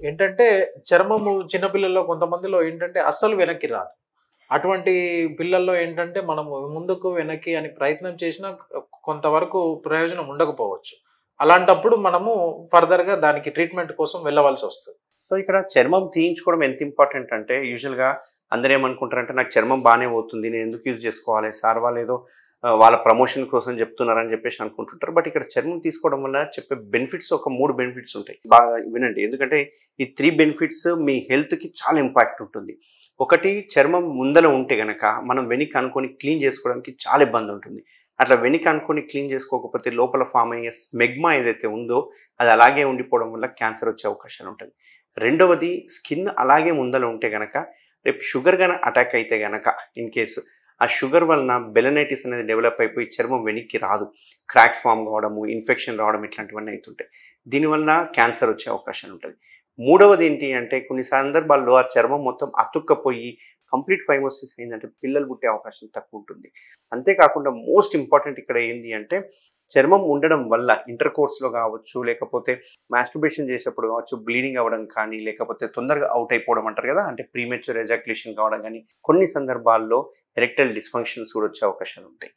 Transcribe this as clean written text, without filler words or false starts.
ఏంటంటే చర్మము చిన్న పిల్లల్లో కొంతమందిలో ఏంటంటే అస్సలు వెనక్కి రాదు. అటువంటి పిల్లల్లో ఏంటంటే మనము ముందుకు, వెనక్కి అని ప్రయత్నం చేసినా కొంతవరకు ప్రయోజనం ఉండకపోవచ్చు. అలాంటప్పుడు మనము ఫర్దర్‌గా దానికి ట్రీట్‌మెంట్ కోసం వెళ్ళవలసొస్తది. సో, ఇక్కడ చర్మం తీయించుకోవడం ఎంత ఇంపార్టెంట్ అంటే యూజువల్‌గా అందరేమనుకుంటారంటే నాకు చర్మం బానే పోతుంది. నేనెందుకు యూజ్ చేసుకోవాలి? సార్ వాళ్ళేదో వాళ్ళ ప్రమోషన్ కోసం చెప్తున్నారని చెప్పేసి అనుకుంటుంటారు. బట్ ఇక్కడ చర్మం తీసుకోవడం వల్ల చెప్పే బెనిఫిట్స్ ఒక 3 బెనిఫిట్స్ ఉంటాయి. బాగా వినండి. ఎందుకంటే ఈ 3 బెనిఫిట్స్ మీ హెల్త్‌కి చాలా ఇంపాక్ట్ ఉంటుంది. ఒకటి చర్మం ముందల ఉంటే గనక మనం వెనక్కి అనుకోని క్లీన్ చేసుకోవడానికి చాలా ఇబ్బంది ఉంటుంది. అట్లా వెనక్కి అనుకోని క్లీన్ చేసుకోకపోతే లోపల ఫార్మ్ అయ్యే స్మెగ్మా ఏదైతే ఉందో అది అలాగే ఉండిపోవడం వల్ల క్యాన్సర్ వచ్చే అవకాశాలు ఉంటాయి. రెండవది స్కిన్ అలాగే ముందల ఉంటే గనక రేపు షుగర్ గాని అటాక్ అయితే గనక ఇన్ కేస్ ఆ షుగర్ వలన బెలనైటిస్ అనేది డెవలప్ అయిపోయి చర్మం వెనక్కి రాదు. క్రాక్స్ ఫార్మ్ కావడము, ఇన్ఫెక్షన్ రావడం ఇట్లాంటివన్నీ అవుతుంటాయి. దీనివల్ల క్యాన్సర్ వచ్చే అవకాశాలు ఉంటుంది. మూడవది ఏంటి అంటే కొన్ని సందర్భాల్లో ఆ చర్మం మొత్తం అతుక్కపోయి కంప్లీట్ ఫైమోసిస్ అయిందంటే పిల్లలు పుట్టే అవకాశం తక్కువ ఉంటుంది. అంతేకాకుండా మోస్ట్ ఇంపార్టెంట్ ఇక్కడ ఏంది అంటే చర్మం ఉండడం వల్ల ఇంటర్ కోర్స్‌లో కావచ్చు, లేకపోతే మాస్టర్బేషన్ చేసేటప్పుడు కావచ్చు, బ్లీడింగ్ అవ్వడం కానీ, లేకపోతే తొందరగా ఔట్ అయిపోవడం అంటారు కదా! అంటే ప్రీమెచ్యూర్ ఎజాక్యులేషన్ కావడం గానీ, కొన్ని సందర్భాల్లో ఎరెక్టైల్ డిస్‌ఫంక్షన్స్ కూడా వచ్చే అవకాశాలు ఉంటాయి.